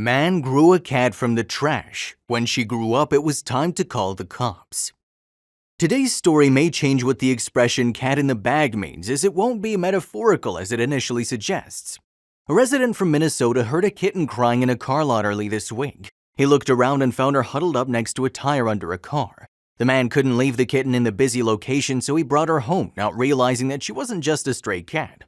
Man grew a cat from the trash. When she grew up, it was time to call the cops. Today's story may change what the expression cat in the bag means, as it won't be metaphorical as it initially suggests. A resident from Minnesota heard a kitten crying in a car lot early this week. He looked around and found her huddled up next to a tire under a car. The man couldn't leave the kitten in the busy location, so he brought her home, not realizing that she wasn't just a stray cat.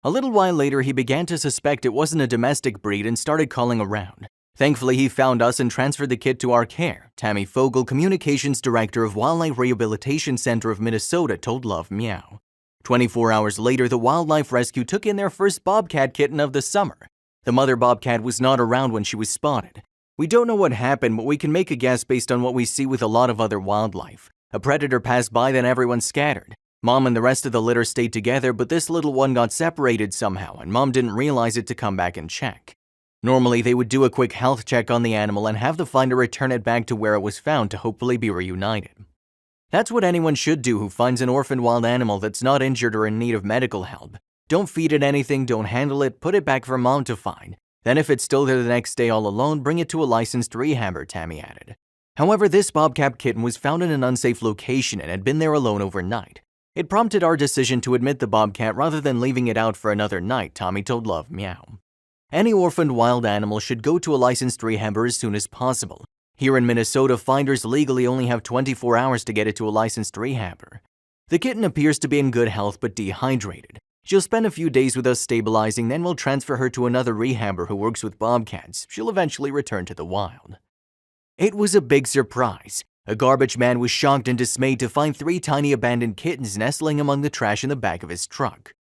A little while later, he began to suspect it wasn't a domestic breed and started calling around. Thankfully, he found us and transferred the kit to our care, Tammy Fogel, Communications Director of Wildlife Rehabilitation Center of Minnesota, told Love Meow. 24 hours later, the Wildlife Rescue took in their first bobcat kitten of the summer. The mother bobcat was not around when she was spotted. We don't know what happened, but we can make a guess based on what we see with a lot of other wildlife. A predator passed by, then everyone scattered. Mom and the rest of the litter stayed together, but this little one got separated somehow, and Mom didn't realize it to come back and check. Normally, they would do a quick health check on the animal and have the finder return it back to where it was found to hopefully be reunited. That's what anyone should do who finds an orphaned wild animal that's not injured or in need of medical help. Don't feed it anything, don't handle it, put it back for Mom to find. Then if it's still there the next day all alone, bring it to a licensed rehabber, Tammy added. However, this bobcat kitten was found in an unsafe location and had been there alone overnight. It prompted our decision to admit the bobcat rather than leaving it out for another night, Tommy told Love Meow. Any orphaned wild animal should go to a licensed rehabber as soon as possible. Here in Minnesota, finders legally only have 24 hours to get it to a licensed rehabber. The kitten appears to be in good health but dehydrated. She'll spend a few days with us stabilizing, then we'll transfer her to another rehabber who works with bobcats. She'll eventually return to the wild. It was a big surprise. A garbage man was shocked and dismayed to find 3 tiny abandoned kittens nestling among the trash in the back of his truck.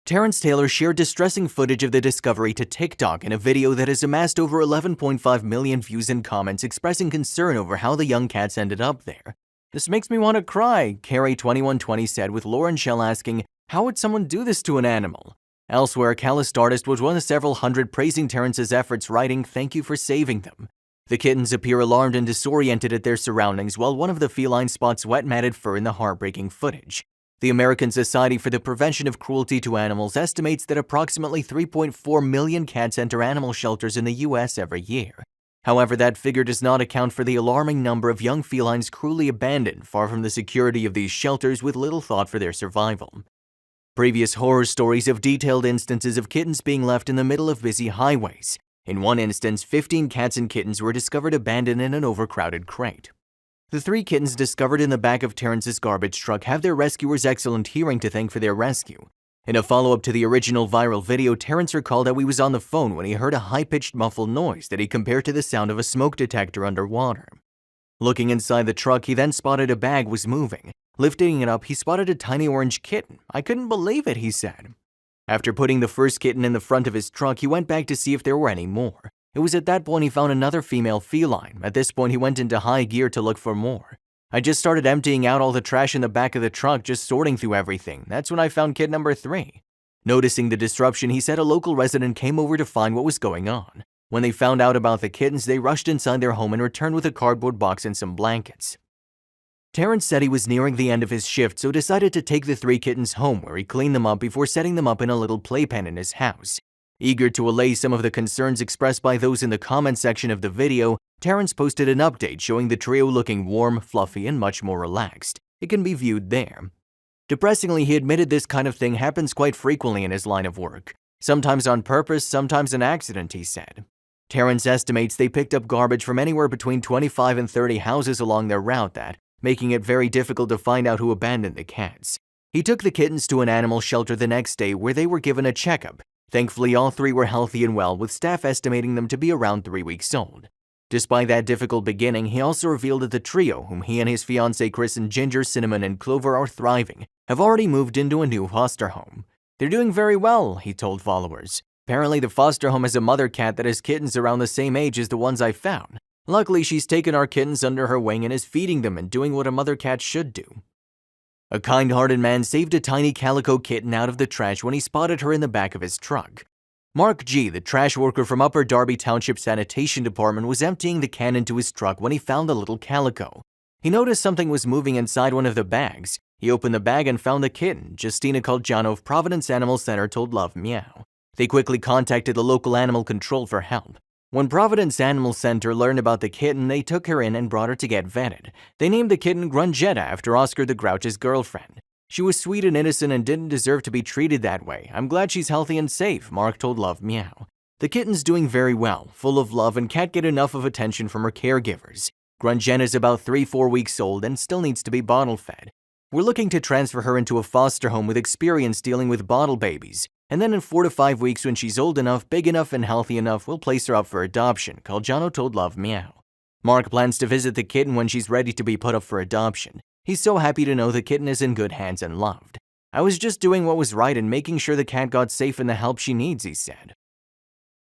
Terrence Taylor shared distressing footage of the discovery to TikTok in a video that has amassed over 11.5 million views and comments expressing concern over how the young cats ended up there. "This makes me want to cry," Carrie2120 said, with Lauren Shell asking, "How would someone do this to an animal?" Elsewhere, Calloused Artist was one of several hundred praising Terrence's efforts, writing, "Thank you for saving them." The kittens appear alarmed and disoriented at their surroundings, while one of the felines spots wet matted fur in the heartbreaking footage. The American Society for the Prevention of Cruelty to Animals estimates that approximately 3.4 million cats enter animal shelters in the U.S. every year. However, that figure does not account for the alarming number of young felines cruelly abandoned far from the security of these shelters with little thought for their survival. Previous horror stories have detailed instances of kittens being left in the middle of busy highways. In one instance, 15 cats and kittens were discovered abandoned in an overcrowded crate. The 3 kittens discovered in the back of Terrence's garbage truck have their rescuer's excellent hearing to thank for their rescue. In a follow-up to the original viral video, Terrence recalled how he was on the phone when he heard a high-pitched muffled noise that he compared to the sound of a smoke detector underwater. Looking inside the truck, he then spotted a bag was moving. Lifting it up, he spotted a tiny orange kitten. "I couldn't believe it," he said. After putting the first kitten in the front of his truck, he went back to see if there were any more. It was at that point he found another female feline. At this point, he went into high gear to look for more. "I just started emptying out all the trash in the back of the truck, just sorting through everything. That's when I found kid number 3. Noticing the disruption, he said a local resident came over to find what was going on. When they found out about the kittens, they rushed inside their home and returned with a cardboard box and some blankets. Terrence said he was nearing the end of his shift, so decided to take the 3 kittens home where he cleaned them up before setting them up in a little playpen in his house. Eager to allay some of the concerns expressed by those in the comment section of the video, Terrence posted an update showing the trio looking warm, fluffy, and much more relaxed. It can be viewed there. Depressingly, he admitted this kind of thing happens quite frequently in his line of work. Sometimes on purpose, sometimes an accident, he said. Terrence estimates they picked up garbage from anywhere between 25 and 30 houses along their route that, making it very difficult to find out who abandoned the cats. He took the kittens to an animal shelter the next day where they were given a checkup. Thankfully, all 3 were healthy and well, with staff estimating them to be around 3 weeks old. Despite that difficult beginning, he also revealed that the trio, whom he and his fiancée christened Ginger, Cinnamon, and Clover, are thriving, have already moved into a new foster home. "They're doing very well," he told followers. "Apparently, the foster home has a mother cat that has kittens around the same age as the ones I found. Luckily, she's taken our kittens under her wing and is feeding them and doing what a mother cat should do." A kind-hearted man saved a tiny calico kitten out of the trash when he spotted her in the back of his truck. Mark G., the trash worker from Upper Darby Township Sanitation Department, was emptying the can into his truck when he found the little calico. He noticed something was moving inside one of the bags. He opened the bag and found the kitten. Justina Colgiano of Providence Animal Center told Love Meow. They quickly contacted the local animal control for help. When Providence Animal Center learned about the kitten, they took her in and brought her to get vetted. They named the kitten Grungetta after Oscar the Grouch's girlfriend. She was sweet and innocent and didn't deserve to be treated that way. I'm glad she's healthy and safe, Mark told Love Meow. The kitten's doing very well, full of love, and can't get enough of attention from her caregivers. Grungetta's about 3-4 weeks old and still needs to be bottle fed. We're looking to transfer her into a foster home with experience dealing with bottle babies. And then in 4 to 5 weeks, when she's old enough, big enough, and healthy enough, we'll place her up for adoption, Calgiano told Love Meow. Mark plans to visit the kitten when she's ready to be put up for adoption. He's so happy to know the kitten is in good hands and loved. I was just doing what was right and making sure the cat got safe and the help she needs, he said.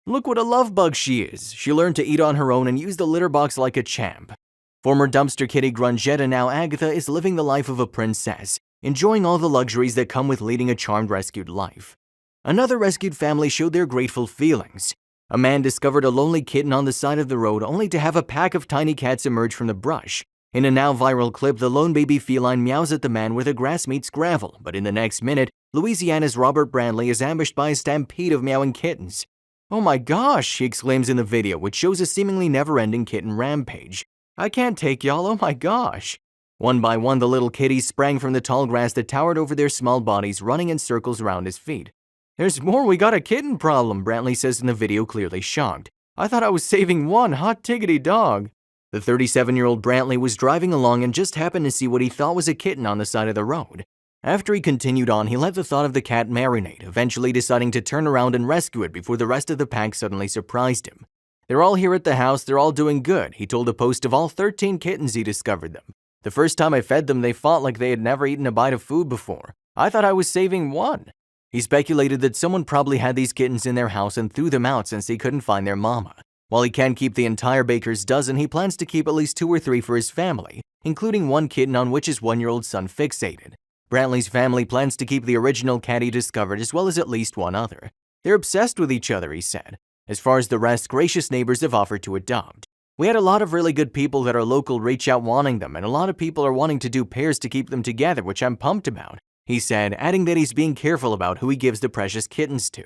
Look what a love bug she is. She learned to eat on her own and use the litter box like a champ. Former dumpster kitty Grungetta, now Agatha, is living the life of a princess, enjoying all the luxuries that come with leading a charmed rescued life. Another rescued family showed their grateful feelings. A man discovered a lonely kitten on the side of the road only to have a pack of tiny cats emerge from the brush. In a now viral clip, the lone baby feline meows at the man where the grass meets gravel, but in the next minute, Louisiana's Robert Brantley is ambushed by a stampede of meowing kittens. Oh my gosh, he exclaims in the video, which shows a seemingly never-ending kitten rampage. I can't take y'all, oh my gosh. One by one, the little kitties sprang from the tall grass that towered over their small bodies, running in circles around his feet. There's more, we got a kitten problem, Brantley says in the video, clearly shocked. I thought I was saving one hot tiggity dog. The 37-year-old Brantley was driving along and just happened to see what he thought was a kitten on the side of the road. After he continued on, he let the thought of the cat marinate, eventually deciding to turn around and rescue it before the rest of the pack suddenly surprised him. They're all here at the house, they're all doing good, he told a post of all 13 kittens he discovered them. The first time I fed them, they fought like they had never eaten a bite of food before. I thought I was saving one. He speculated that someone probably had these kittens in their house and threw them out since he couldn't find their mama. While he can't keep the entire baker's dozen, he plans to keep at least 2 or 3 for his family, including one kitten on which his 1-year-old son fixated. Brantley's family plans to keep the original cat he discovered as well as at least one other. They're obsessed with each other, he said. As far as the rest, gracious neighbors have offered to adopt. We had a lot of really good people that are local reach out wanting them, and a lot of people are wanting to do pairs to keep them together, which I'm pumped about, he said, adding that he's being careful about who he gives the precious kittens to.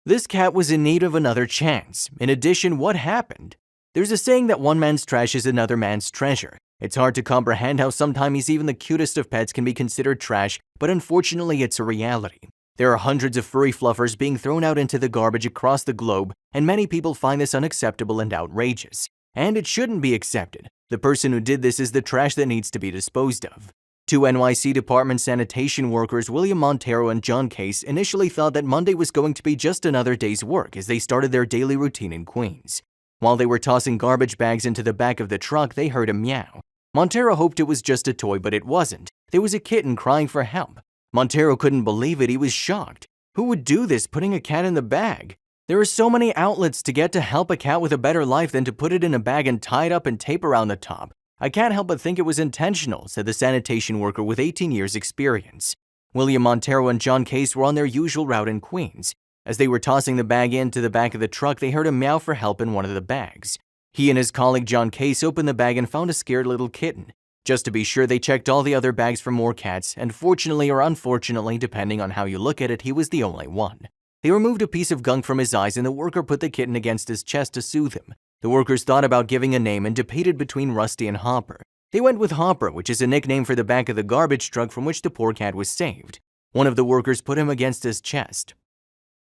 This cat was in need of another chance. In addition, what happened? There's a saying that one man's trash is another man's treasure. It's hard to comprehend how sometimes even the cutest of pets can be considered trash, but unfortunately it's a reality. There are hundreds of furry fluffers being thrown out into the garbage across the globe, and many people find this unacceptable and outrageous. And it shouldn't be accepted. The person who did this is the trash that needs to be disposed of. 2 NYC Department sanitation workers, William Montero and John Case, initially thought that Monday was going to be just another day's work as they started their daily routine in Queens. While they were tossing garbage bags into the back of the truck, they heard a meow. Montero hoped it was just a toy, but it wasn't. There was a kitten crying for help. Montero couldn't believe it. He was shocked. Who would do this, putting a cat in the bag? There are so many outlets to get to help a cat with a better life than to put it in a bag and tie it up and tape around the top. I can't help but think it was intentional, said the sanitation worker with 18 years' experience. William Montero and John Case were on their usual route in Queens. As they were tossing the bag into the back of the truck, they heard a meow for help in one of the bags. He and his colleague John Case opened the bag and found a scared little kitten. Just to be sure, they checked all the other bags for more cats, and fortunately or unfortunately, depending on how you look at it, he was the only one. They removed a piece of gunk from his eyes and the worker put the kitten against his chest to soothe him. The workers thought about giving a name and debated between Rusty and Hopper. They went with Hopper, which is a nickname for the back of the garbage truck from which the poor cat was saved. One of the workers put him against his chest.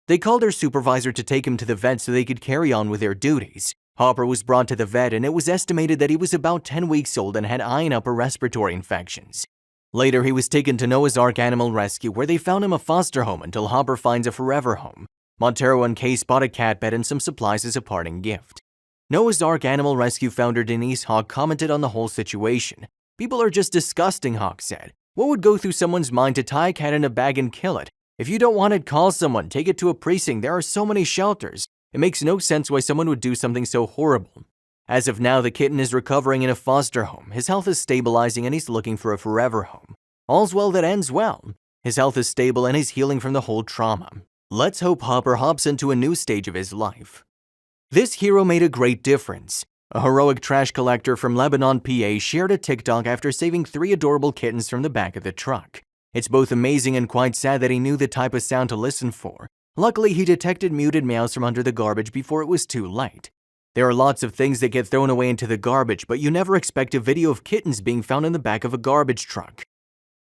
They called their supervisor to take him to the vet so they could carry on with their duties. Hopper was brought to the vet and it was estimated that he was about 10 weeks old and had eye and upper respiratory infections. Later, he was taken to Noah's Ark Animal Rescue where they found him a foster home until Hopper finds a forever home. Montero and Case bought a cat bed and some supplies as a parting gift. Noah's Ark Animal Rescue founder Denise Hawk commented on the whole situation. People are just disgusting, Hawk said. What would go through someone's mind to tie a cat in a bag and kill it? If you don't want it, call someone, take it to a precinct. There are so many shelters. It makes no sense why someone would do something so horrible. As of now, the kitten is recovering in a foster home. His health is stabilizing and he's looking for a forever home. All's well that ends well. His health is stable and he's healing from the whole trauma. Let's hope Hopper hops into a new stage of his life. This hero made a great difference. A heroic trash collector from Lebanon, PA shared a TikTok after saving 3 adorable kittens from the back of the truck. It's both amazing and quite sad that he knew the type of sound to listen for. Luckily, he detected muted meows from under the garbage before it was too late. There are lots of things that get thrown away into the garbage, but you never expect a video of kittens being found in the back of a garbage truck.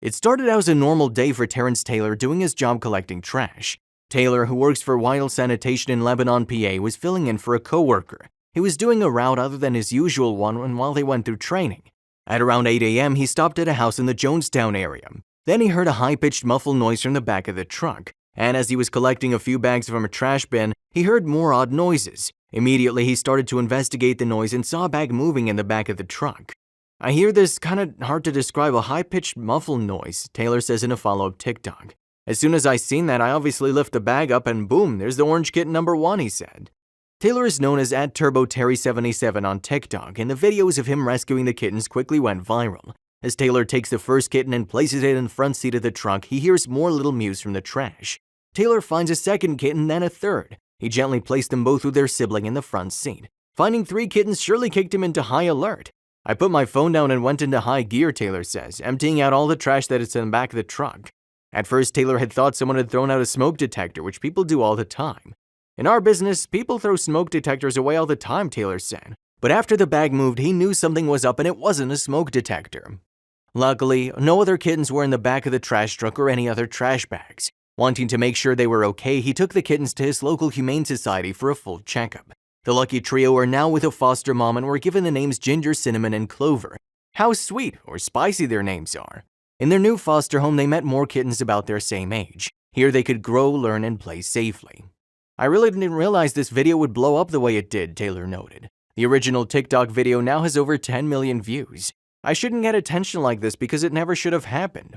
It started out as a normal day for Terrence Taylor doing his job collecting trash. Taylor, who works for Wild Sanitation in Lebanon, PA, was filling in for a coworker. He was doing a route other than his usual one while they went through training. At around 8 a.m., he stopped at a house in the Jonestown area. Then he heard a high-pitched muffled noise from the back of the truck, and as he was collecting a few bags from a trash bin, he heard more odd noises. Immediately, he started to investigate the noise and saw a bag moving in the back of the truck. "I hear this kinda hard to describe a high-pitched muffled noise," Taylor says in a follow-up TikTok. "As soon as I seen that, I obviously lift the bag up and boom, there's the orange kitten number 1, he said. Taylor is known as @TurboTerry77 on TikTok, and the videos of him rescuing the kittens quickly went viral. As Taylor takes the first kitten and places it in the front seat of the truck, he hears more little mews from the trash. Taylor finds a second kitten, then a third. He gently placed them both with their sibling in the front seat. Finding 3 kittens surely kicked him into high alert. "I put my phone down and went into high gear," Taylor says, emptying out all the trash that is in the back of the truck. At first, Taylor had thought someone had thrown out a smoke detector, which people do all the time. "In our business, people throw smoke detectors away all the time," Taylor said. But after the bag moved, he knew something was up and it wasn't a smoke detector. Luckily, no other kittens were in the back of the trash truck or any other trash bags. Wanting to make sure they were okay, he took the kittens to his local humane society for a full checkup. The lucky trio are now with a foster mom and were given the names Ginger, Cinnamon, and Clover. How sweet or spicy their names are. In their new foster home, they met more kittens about their same age. Here they could grow, learn, and play safely. "I really didn't realize this video would blow up the way it did," Taylor noted. The original TikTok video now has over 10 million views. "I shouldn't get attention like this because it never should have happened."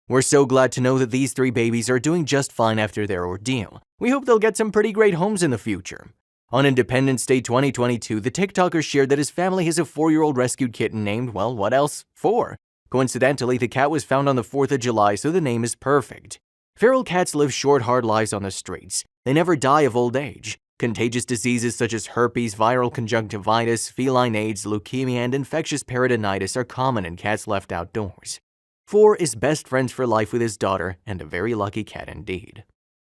We're so glad to know that these 3 babies are doing just fine after their ordeal. We hope they'll get some pretty great homes in the future. On Independence Day 2022, the TikToker shared that his family has a 4-year-old rescued kitten named, well, what else? 4. Coincidentally, the cat was found on the 4th of July, so the name is perfect. Feral cats live short, hard lives on the streets. They never die of old age. Contagious diseases such as herpes, viral conjunctivitis, feline AIDS, leukemia, and infectious peritonitis are common in cats left outdoors. 4 is best friends for life with his daughter, and a very lucky cat indeed.